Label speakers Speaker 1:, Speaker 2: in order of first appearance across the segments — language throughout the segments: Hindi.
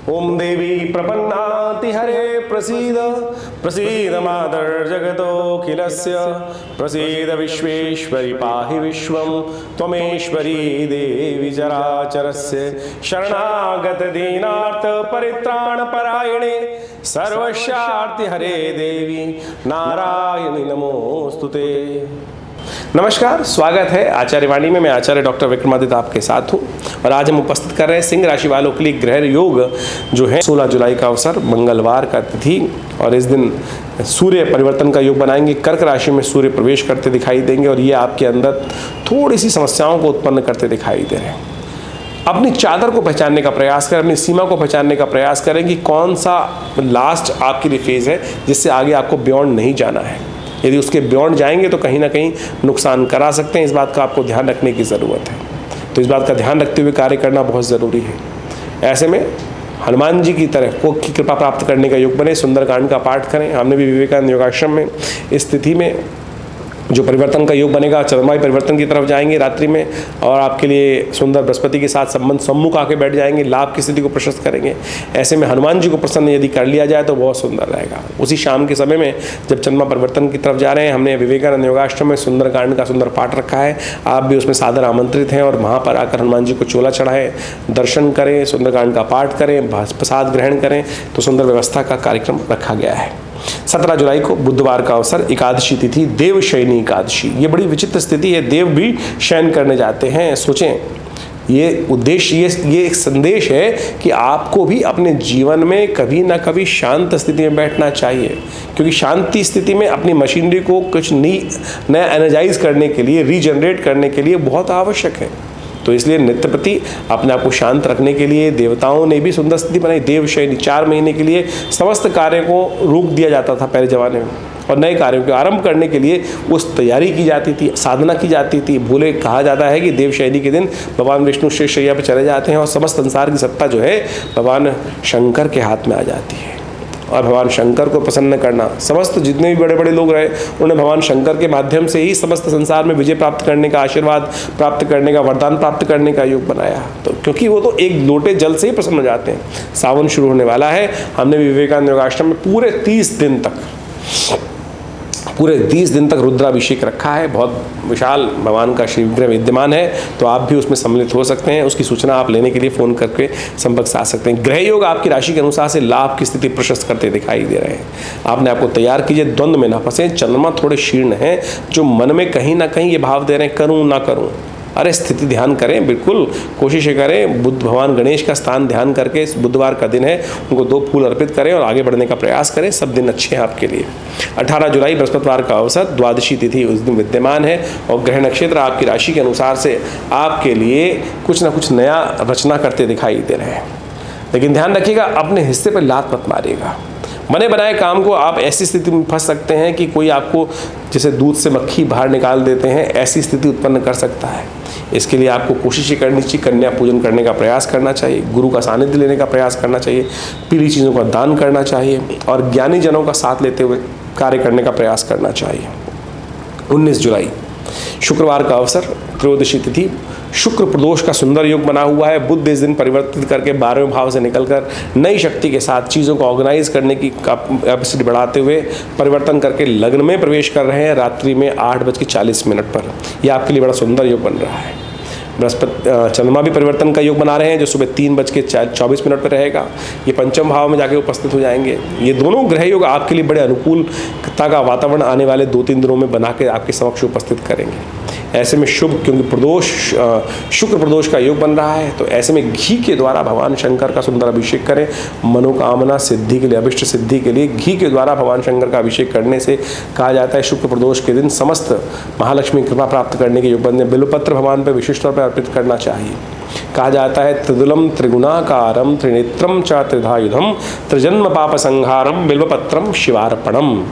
Speaker 1: ओम देवी प्रपन्नाति हरे प्रसीद प्रसीद मातर जगतोऽखिलस्य प्रसीद विश्वेश्वरी पाहि विश्वं त्वमेश्वरी देवी चराचरस्य शरणागत दीनार्थ परित्राण परायणे सर्वस्यार्ति हरे देवी नारायणी नमोस्तुते। नमस्कार, स्वागत है आचार्य वाणी में। मैं आचार्य डॉक्टर विक्रमादित्य आपके साथ हूँ और आज हम उपस्थित कर रहे हैं सिंह राशि वालों के लिए ग्रह योग जो है 16 जुलाई का अवसर, मंगलवार का तिथि, और इस दिन सूर्य परिवर्तन का योग बनाएंगे। कर्क राशि में सूर्य प्रवेश करते दिखाई देंगे और ये आपके अंदर थोड़ी सी समस्याओं को उत्पन्न करते दिखाई दे रहे हैं। अपनी चादर को पहचानने का प्रयास करें, अपनी सीमा को पहचानने का प्रयास करें कि कौन सा लास्ट आपके लिए फेज़ है जिससे आगे आपको बियॉन्ड नहीं जाना है। यदि उसके बियॉन्ड जाएंगे तो कहीं ना कहीं नुकसान करा सकते हैं। इस बात का आपको ध्यान रखने की ज़रूरत है, तो इस बात का ध्यान रखते हुए कार्य करना बहुत ज़रूरी है। ऐसे में हनुमान जी की तरह की कृपा प्राप्त करने का योग बने, सुंदरकांड का पाठ करें। हमने भी विवेकानंद योगाश्रम में इस तिथि में जो परिवर्तन का योग बनेगा, चंद्रमाई परिवर्तन की तरफ जाएंगे रात्रि में, और आपके लिए सुंदर बृहस्पति के साथ संबंध सम्मुख आके बैठ जाएंगे, लाभ की स्थिति को प्रशस्त करेंगे। ऐसे में हनुमान जी को प्रसन्न यदि कर लिया जाए तो बहुत सुंदर रहेगा। उसी शाम के समय में जब चंद्रमा परिवर्तन की तरफ जा रहे हैं, हमने विवेकानंद योगाश्रम में सुंदरकांड का सुंदर पाठ रखा है। आप भी उसमें सादर आमंत्रित हैं और वहाँ पर आकर हनुमान जी को चोला चढ़ाएं, दर्शन करें, सुंदरकांड का पाठ करें, प्रसाद ग्रहण करें। तो सुंदर व्यवस्था का कार्यक्रम रखा गया है। 17 जुलाई को बुधवार का अवसर, एकादशी तिथि, देव शयनी एकादशी। ये बड़ी विचित्र स्थिति है, देव भी शयन करने जाते हैं। सोचें, ये उद्देश्य, ये एक संदेश है कि आपको भी अपने जीवन में कभी ना कभी शांत स्थिति में बैठना चाहिए, क्योंकि शांति स्थिति में अपनी मशीनरी को कुछ नया एनर्जाइज करने के लिए, रीजनरेट करने के लिए बहुत आवश्यक है। तो इसलिए नित्य प्रति अपने आप को शांत रखने के लिए देवताओं ने भी सुंदर स्थिति बनाई। देव शयनी 4 महीने के लिए समस्त कार्यों को रोक दिया जाता था पहले ज़माने में, और नए कार्यों के आरंभ करने के लिए उस तैयारी की जाती थी, साधना की जाती थी। भूले कहा जाता है कि देव शयनी के दिन भगवान विष्णु शेष शैया पर चले जाते हैं और समस्त संसार की सत्ता जो है भगवान शंकर के हाथ में आ जाती है। और भगवान शंकर को प्रसन्न करना, समस्त जितने भी बड़े बड़े लोग रहे उन्होंने भगवान शंकर के माध्यम से ही समस्त संसार में विजय प्राप्त करने का, आशीर्वाद प्राप्त करने का, वरदान प्राप्त करने का योग बनाया। तो क्योंकि वो तो एक लोटे जल से ही प्रसन्न हो जाते हैं। सावन शुरू होने वाला है। हमने विवेकानंद योगाश्रम में पूरे 30 दिन तक रुद्राभिषेक रखा है। बहुत विशाल भगवान का श्री विग्रह विद्यमान है, तो आप भी उसमें सम्मिलित हो सकते हैं। उसकी सूचना आप लेने के लिए फ़ोन करके संपर्क साध सकते हैं। ग्रह योग आपकी राशि के अनुसार से लाभ की स्थिति प्रशस्त करते दिखाई दे रहे हैं। आपने आपको तैयार कीजिए, द्वंद्व में ना फंसे। चंद्रमा थोड़े शीर्ण हैं, जो मन में कहीं ना कहीं ये भाव दे रहे हैं, करूँ ना करूँ। अरे स्थिति ध्यान करें, बिल्कुल कोशिश करें। बुद्ध भगवान गणेश का स्थान ध्यान करके, इस बुधवार का दिन है, उनको 2 फूल अर्पित करें और आगे बढ़ने का प्रयास करें। सब दिन अच्छे हैं आपके लिए। 18 जुलाई बृहस्पतिवार का अवसर, द्वादशी तिथि उस दिन विद्यमान है और ग्रह नक्षत्र आपकी राशि के अनुसार से आपके लिए कुछ ना कुछ नया रचना करते दिखाई दे रहे हैं। लेकिन ध्यान रखिएगा, अपने हिस्से पर लात मत मारिएगा। बने बनाए काम को आप ऐसी स्थिति में फंस सकते हैं कि कोई आपको जैसे दूध से मक्खी बाहर निकाल देते हैं, ऐसी स्थिति उत्पन्न कर सकता है। इसके लिए आपको कोशिश करनी चाहिए, कन्या पूजन करने का प्रयास करना चाहिए, गुरु का सानिध्य लेने का प्रयास करना चाहिए, पीली चीज़ों का दान करना चाहिए और ज्ञानी जनों का साथ लेते हुए कार्य करने का प्रयास करना चाहिए। 19 जुलाई शुक्रवार का अवसर, त्रयोदशी तिथि, शुक्र प्रदोष का सुंदर योग बना हुआ है। बुध इस दिन परिवर्तित करके 12वें भाव से निकलकर नई शक्ति के साथ चीज़ों को ऑर्गेनाइज करने की कैपेसिटी बढ़ाते हुए परिवर्तन करके लग्न में प्रवेश कर रहे हैं रात्रि में 8:40 पर। यह आपके लिए बड़ा सुंदर योग बन रहा है। बृहस्पति चंद्रमा भी परिवर्तन का योग बना रहे हैं, जो सुबह 3:24 पर रहेगा। ये पंचम भाव में जाके उपस्थित हो जाएंगे। ये दोनों ग्रह योग आपके लिए बड़े अनुकूलता का वातावरण आने वाले 2-3 दिनों में बना के आपके समक्ष उपस्थित करेंगे। ऐसे में शुभ, क्योंकि शुक्र प्रदोष का योग बन रहा है, तो ऐसे में घी के द्वारा भगवान शंकर का सुंदर अभिषेक करें। मनोकामना सिद्धि के लिए, अभिष्ट सिद्धि के लिए घी के द्वारा भगवान शंकर का अभिषेक करने से कहा जाता है शुक्र प्रदोष के दिन समस्त महालक्ष्मी कृपा प्राप्त करने के योग बनने। बिल्वपत्र भगवान पर विशिष्ट तौर पर अर्पित करना चाहिए। कहा जाता है त्रिदुलम त्रिगुणाकारम त्रिनेत्रम च त्रिधायुधम त्रिजन्म पाप संहारम बिल्वपत्रम शिवार्पणम।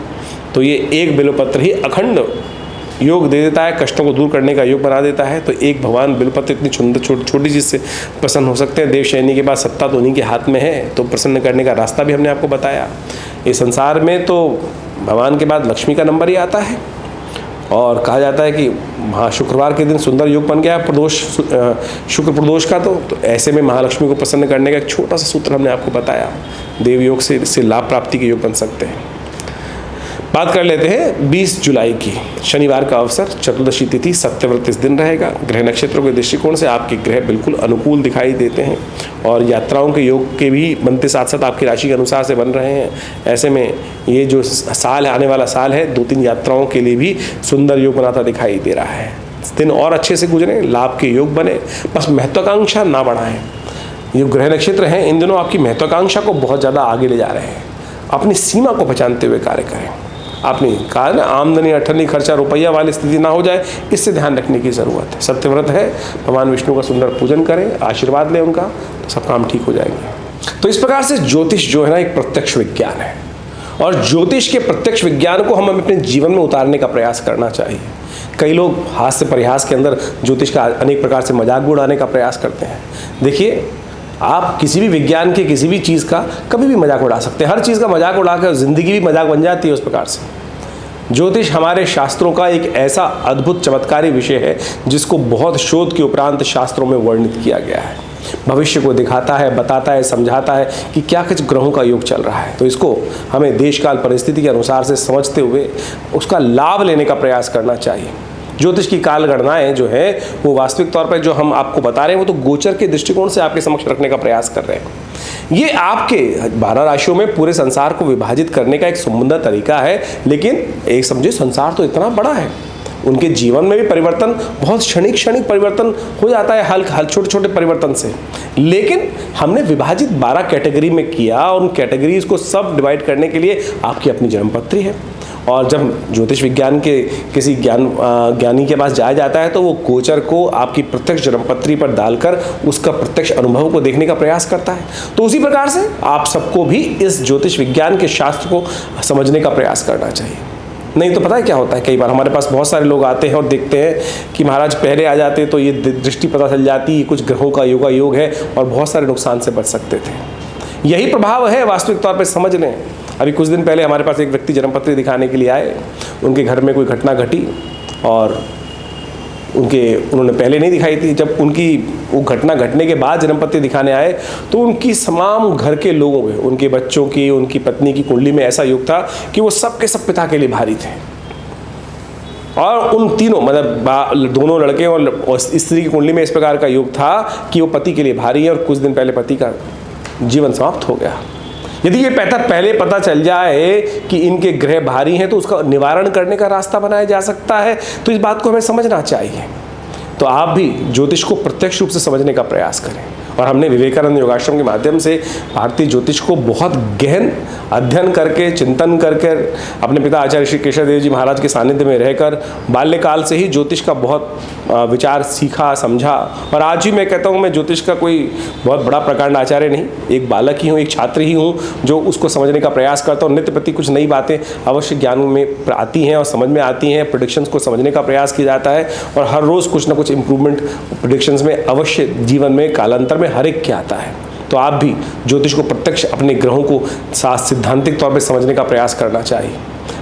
Speaker 1: तो ये एक बिल्वपत्र ही अखंड योग दे देता है, कष्टों को दूर करने का योग बना देता है। तो एक भगवान बिल्वपत्र इतनी छोटी चीज़ से प्रसन्न हो सकते हैं। देव शयनी के बाद सत्ता तो उन्हीं के हाथ में है, तो प्रसन्न करने का रास्ता भी हमने आपको बताया। इस संसार में तो भगवान के बाद लक्ष्मी का नंबर ही आता है और कहा जाता है कि हाँ, शुक्रवार के दिन सुंदर योग बन गया है प्रदोष, शुक्र प्रदोष का। तो ऐसे में महालक्ष्मी को प्रसन्न करने का एक छोटा सा सूत्र हमने आपको बताया, देव योग से इससे लाभ प्राप्ति के योग बन सकते हैं। बात कर लेते हैं 20 जुलाई की, शनिवार का अवसर, चतुर्दशी तिथि, सत्यव्रत इस दिन रहेगा। ग्रह नक्षत्रों के दृष्टिकोण से आपके ग्रह बिल्कुल अनुकूल दिखाई देते हैं और यात्राओं के योग के भी बनते साथ साथ आपकी राशि के अनुसार से बन रहे हैं। ऐसे में ये जो साल है, आने वाला साल है, 2-3 यात्राओं के लिए भी सुंदर योग बनाता दिखाई दे रहा है। दिन और अच्छे से गुजरे, लाभ के योग बने, बस महत्वाकांक्षा ना बढ़ाएं। ये ग्रह नक्षत्र हैं, इन दिनों आपकी महत्वाकांक्षा को बहुत ज़्यादा आगे ले जा रहे हैं। अपनी सीमा को पहचानते हुए कार्य करें। आपने कहा ना, आमदनी अठन्नी खर्चा रुपया वाली स्थिति ना हो जाए, इससे ध्यान रखने की ज़रूरत है। सत्यव्रत है, भगवान विष्णु का सुंदर पूजन करें, आशीर्वाद लें उनका, तो सब काम ठीक हो जाएंगे। तो इस प्रकार से ज्योतिष जो है ना, एक प्रत्यक्ष विज्ञान है और ज्योतिष के प्रत्यक्ष विज्ञान को हम अपने जीवन में उतारने का प्रयास करना चाहिए। कई लोग हास्य परिहास के अंदर ज्योतिष का अनेक प्रकार से मजाक भी उड़ाने का प्रयास करते हैं। देखिए, आप किसी भी विज्ञान के किसी भी चीज़ का कभी भी मजाक उड़ा सकते हैं। हर चीज़ का मजाक उड़ाकर ज़िंदगी भी मजाक बन जाती है उस प्रकार से। ज्योतिष हमारे शास्त्रों का एक ऐसा अद्भुत चमत्कारी विषय है जिसको बहुत शोध के उपरांत शास्त्रों में वर्णित किया गया है। भविष्य को दिखाता है, बताता है, समझाता है कि क्या कुछ ग्रहों का योग चल रहा है। तो इसको हमें देश काल परिस्थिति के अनुसार से समझते हुए उसका लाभ लेने का प्रयास करना चाहिए। ज्योतिष की काल गणनाएं जो है वो वास्तविक तौर पर जो हम आपको बता रहे हैं वो तो गोचर के दृष्टिकोण से आपके समक्ष रखने का प्रयास कर रहे हैं। ये आपके 12 राशियों में पूरे संसार को विभाजित करने का एक सुंदर तरीका है, लेकिन एक समझिए संसार तो इतना बड़ा है, उनके जीवन में भी परिवर्तन बहुत क्षणिक परिवर्तन हो जाता है, हल छोटे छोटे परिवर्तन से। लेकिन हमने विभाजित 12 कैटेगरी में किया और उन कैटेगरीज को सब डिवाइड करने के लिए आपकी अपनी जन्मपत्री है। और जब ज्योतिष विज्ञान के किसी ज्ञानी के पास जाया जाता है तो वो गोचर को आपकी प्रत्यक्ष जन्मपत्री पर डालकर उसका प्रत्यक्ष अनुभव को देखने का प्रयास करता है। तो उसी प्रकार से आप सबको भी इस ज्योतिष विज्ञान के शास्त्र को समझने का प्रयास करना चाहिए। नहीं तो पता है क्या होता है, कई बार हमारे पास बहुत सारे लोग आते हैं और देखते हैं कि महाराज पहले आ जाते तो ये दृष्टि पता चल जाती, कुछ ग्रहों का योग है और बहुत सारे नुकसान से बच सकते थे। यही प्रभाव है, वास्तविक तौर पर समझ लें। अभी कुछ दिन पहले हमारे पास एक व्यक्ति जन्मपत्री दिखाने के लिए आए, उनके घर में कोई घटना घटी और उन्होंने पहले नहीं दिखाई थी। जब उनकी वो घटना घटने के बाद जन्मपत्री दिखाने आए तो उनकी तमाम घर के लोगों में, उनके बच्चों की, उनकी पत्नी की कुंडली में ऐसा योग था कि वो सब के सब पिता के लिए भारी थे। और उन तीनों मतलब दोनों लड़के और स्त्री की कुंडली में इस प्रकार का योग था कि वो पति के लिए भारी है और कुछ दिन पहले पति का जीवन समाप्त हो गया। यदि ये पहले पता चल जाए कि इनके ग्रह भारी हैं तो उसका निवारण करने का रास्ता बनाया जा सकता है। तो इस बात को हमें समझना चाहिए। तो आप भी ज्योतिष को प्रत्यक्ष रूप से समझने का प्रयास करें। और हमने विवेकानंद योगाश्रम के माध्यम से भारतीय ज्योतिष को बहुत गहन अध्ययन करके, चिंतन करके, अपने पिता आचार्य श्री केशव देव जी महाराज के सानिध्य में रहकर बाल्यकाल से ही ज्योतिष का बहुत विचार सीखा, समझा। और आज भी मैं कहता हूँ, मैं ज्योतिष का कोई बहुत बड़ा प्रकांड आचार्य नहीं, एक बालक ही हूँ, एक छात्र ही हूँ जो उसको समझने का प्रयास करता हूँ। नित्य प्रति कुछ नई बातें अवश्य ज्ञान में आती हैं और समझ में आती हैं। प्रेडिक्शंस को समझने का प्रयास किया जाता है और हर रोज़ कुछ ना कुछ इंप्रूवमेंट प्रेडिक्शंस में अवश्य जीवन में कालांतर में हर एक क्या आता है। तो आप भी ज्योतिष को प्रत्यक्ष अपने ग्रहों को सिद्धांतिक तौर पर समझने का प्रयास करना चाहिए।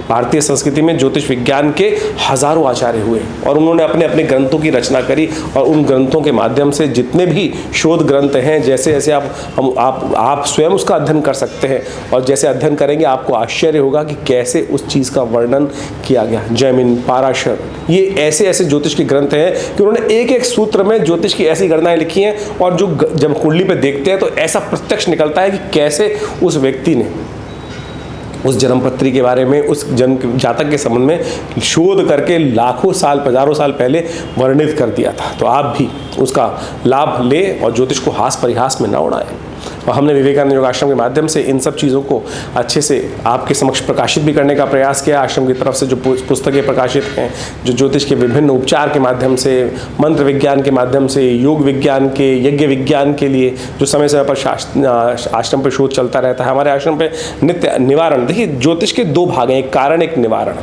Speaker 1: भारतीय संस्कृति में ज्योतिष विज्ञान के हजारों आचार्य हुए और उन्होंने अपने अपने ग्रंथों की रचना करी और उन ग्रंथों के माध्यम से जितने भी शोध ग्रंथ हैं, जैसे जैसे आप स्वयं उसका अध्ययन कर सकते हैं और जैसे अध्ययन करेंगे आपको आश्चर्य होगा कि कैसे उस चीज़ का वर्णन किया गया। जैमिन, पाराशर, ये ऐसे ऐसे ज्योतिष के ग्रंथ हैं कि उन्होंने एक एक सूत्र में ज्योतिष की ऐसी गणनाएं लिखी हैं और जो जब कुंडली पर देखते हैं तो ऐसा प्रत्यक्ष निकलता है कि कैसे उस व्यक्ति ने उस जन्मपत्री के बारे में, उस जन्म जातक के संबंध में शोध करके लाखों साल, हजारों साल पहले वर्णित कर दिया था। तो आप भी उसका लाभ लें और ज्योतिष को हास परिहास में न उड़ाएं। और हमने विवेकानंद योगाश्रम के माध्यम से इन सब चीज़ों को अच्छे से आपके समक्ष प्रकाशित भी करने का प्रयास किया। आश्रम की तरफ से जो पुस्तकें प्रकाशित हैं, जो ज्योतिष के विभिन्न उपचार के माध्यम से, मंत्र विज्ञान के माध्यम से, योग विज्ञान के, यज्ञ विज्ञान के लिए जो समय समय पर आश्रम पर शोध चलता रहता है। हमारे आश्रम पे नित्य निवारण, देखिए ज्योतिष के 2 भाग हैं, एक कारण एक निवारण।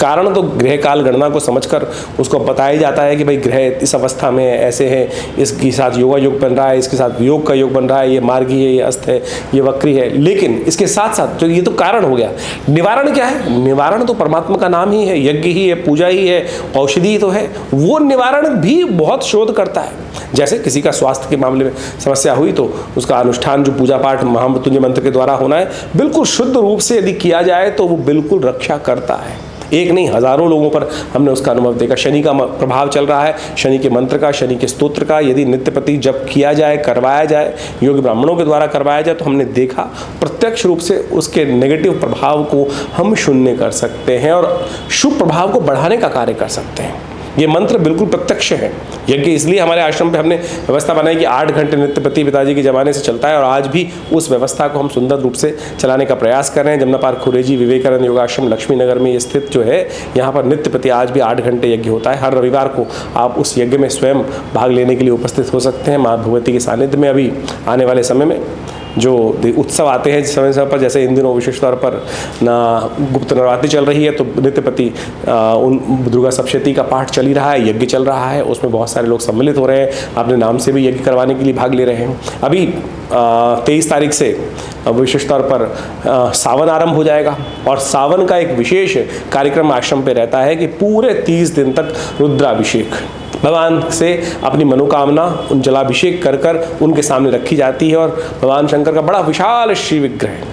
Speaker 1: कारण तो ग्रह काल गणना को समझकर उसको बताया जाता है कि भाई ग्रह इस अवस्था में ऐसे है, इसके साथ योगा योग बन रहा है, इसके साथ वियोग का योग बन रहा है, ये मार्गी है, ये अस्त है, ये वक्री है। लेकिन इसके साथ साथ जो ये तो कारण हो गया, निवारण क्या है? निवारण तो परमात्मा का नाम ही है, यज्ञ ही है, पूजा ही है, औषधि ही तो है। वो निवारण भी बहुत शोध करता है। जैसे किसी का स्वास्थ्य के मामले में समस्या हुई तो उसका अनुष्ठान जो पूजा पाठ महामृत्युंजय मंत्र के द्वारा होना है, बिल्कुल शुद्ध रूप से यदि किया जाए तो वो बिल्कुल रक्षा करता है। एक नहीं, हजारों लोगों पर हमने उसका अनुभव देखा। शनि का प्रभाव चल रहा है, शनि के मंत्र का, शनि के स्तोत्र का यदि नित्य प्रति जप किया जाए, करवाया जाए, योगी ब्राह्मणों के द्वारा करवाया जाए, तो हमने देखा प्रत्यक्ष रूप से उसके नेगेटिव प्रभाव को हम शून्य कर सकते हैं और शुभ प्रभाव को बढ़ाने का कार्य कर सकते हैं। ये मंत्र बिल्कुल प्रत्यक्ष है। यज्ञ इसलिए हमारे आश्रम पे हमने व्यवस्था बनाई कि 8 घंटे नित्य प्रति पिताजी के ज़माने से चलता है और आज भी उस व्यवस्था को हम सुंदर रूप से चलाने का प्रयास कर रहे हैं। जमुना पार्क खुरेजी विवेकानंद योगाश्रम लक्ष्मी नगर में ये स्थित जो है, यहाँ पर नित्य प्रति आज भी 8 घंटे यज्ञ होता है। हर रविवार को आप उस यज्ञ में स्वयं भाग लेने के लिए उपस्थित हो सकते हैं। माँ भगवती के सानिध्य में अभी आने वाले समय में जो उत्सव आते हैं समय समय पर, जैसे इन दिनों विशेष तौर पर गुप्त नवरात्रि चल रही है तो नित्य प्रति उन दुर्गा सप्तशती का पाठ चल ही रहा है, यज्ञ चल रहा है, उसमें बहुत सारे लोग सम्मिलित हो रहे हैं, अपने नाम से भी यज्ञ करवाने के लिए भाग ले रहे हैं। अभी 23 तारीख से विशेष तौर पर सावन आरंभ हो जाएगा और सावन का एक विशेष कार्यक्रम आश्रम पे रहता है कि पूरे 30 दिन तक रुद्राभिषेक भगवान से अपनी मनोकामना उन जलाभिषेक कर कर उनके सामने रखी जाती है। और भगवान शंकर का बड़ा विशाल श्री विग्रह,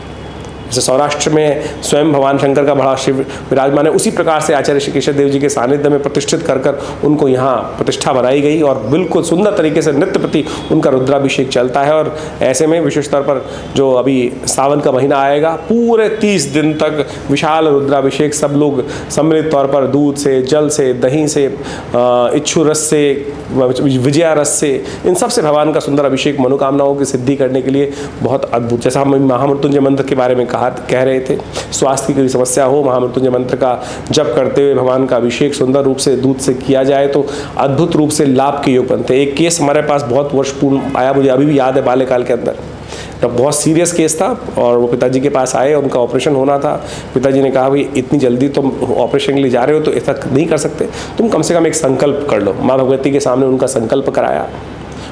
Speaker 1: जैसे सौराष्ट्र में स्वयं भगवान शंकर का बड़ा शिव विराजमान है, उसी प्रकार से आचार्य श्री केशव देव जी के सानिध्य में प्रतिष्ठित कर कर उनको यहाँ प्रतिष्ठा बनाई गई और बिल्कुल सुंदर तरीके से नित्य प्रति उनका रुद्राभिषेक चलता है। और ऐसे में विशेष तौर पर जो अभी सावन का महीना आएगा, पूरे 30 दिन तक विशाल रुद्राभिषेक सब लोग सम्मिलित तौर पर दूध से, जल से, दही से, इच्छु रस से, विजया रस से, इन सब से भगवान का सुंदर अभिषेक मनोकामनाओं की सिद्धि करने के लिए बहुत अद्भुत। जैसा हम महामृत्युंजय मंत्र के बारे में कह रहे थे, स्वास्थ्य की कोई समस्या हो, महामृत्युंजय मंत्र का जप करते हुए भगवान का अभिषेक सुंदर रूप से दूध से किया जाए तो अद्भुत रूप से लाभ के योग बनते हैं। एक केस हमारे पास बहुत वर्षपूर्ण आया, मुझे अभी भी याद है, बाल्यकाल के अंदर तो बहुत सीरियस केस था और वो पिताजी के पास आए, उनका ऑपरेशन होना था। पिताजी ने कहा भाई इतनी जल्दी तुम ऑपरेशन के लिए जा रहे हो तो ऐसा नहीं कर सकते, तुम कम से कम एक संकल्प कर लो। माँ भगवती के सामने उनका संकल्प कराया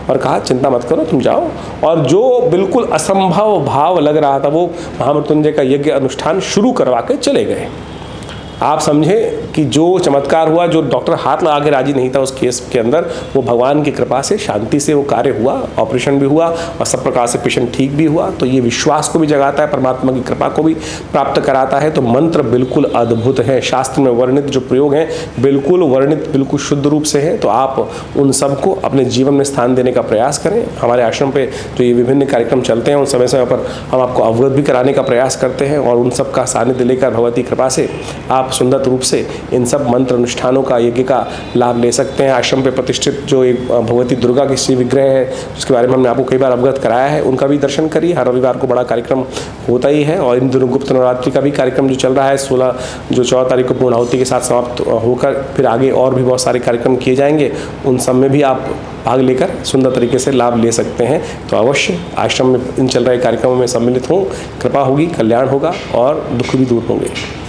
Speaker 1: और कहा चिंता मत करो, तुम जाओ। और जो बिल्कुल असंभव भाव लग रहा था वो महामृत्युंजय का यज्ञ अनुष्ठान शुरू करवा के चले गए। आप समझें कि जो चमत्कार हुआ, जो डॉक्टर हाथ लगा के राजी नहीं था उस केस के अंदर, वो भगवान की कृपा से शांति से वो कार्य हुआ, ऑपरेशन भी हुआ और सब प्रकार से पेशेंट ठीक भी हुआ। तो ये विश्वास को भी जगाता है, परमात्मा की कृपा को भी प्राप्त कराता है। तो मंत्र बिल्कुल अद्भुत है, शास्त्र में वर्णित जो प्रयोग हैं बिल्कुल वर्णित, बिल्कुल शुद्ध रूप से है। तो आप उन सबको अपने जीवन में स्थान देने का प्रयास करें। हमारे आश्रम पे जो ये विभिन्न कार्यक्रम चलते हैं उन समय समय पर हम आपको अवगत भी कराने का प्रयास करते हैं और उन सब का सानिध्य लेकर भगवती कृपा से आप सुंदर रूप से इन सब मंत्र अनुष्ठानों का, यज्ञ का लाभ ले सकते हैं। आश्रम पे प्रतिष्ठित जो एक भगवती दुर्गा की श्री विग्रह है जिसके बारे में हमने आपको कई बार अवगत कराया है, उनका भी दर्शन करिए। हर रविवार को बड़ा कार्यक्रम होता ही है और इन दिनों गुप्त नवरात्रि का भी कार्यक्रम जो चल रहा है 16 जो 14 तारीख को पूर्णाहुति के साथ समाप्त होकर फिर आगे और भी बहुत सारे कार्यक्रम किए जाएंगे, उन सब में भी आप भाग लेकर सुंदर तरीके से लाभ ले सकते हैं। तो अवश्य आश्रम में इन चल रहे कार्यक्रमों में सम्मिलित हों, कृपा होगी, कल्याण होगा और दुख भी दूर होंगे।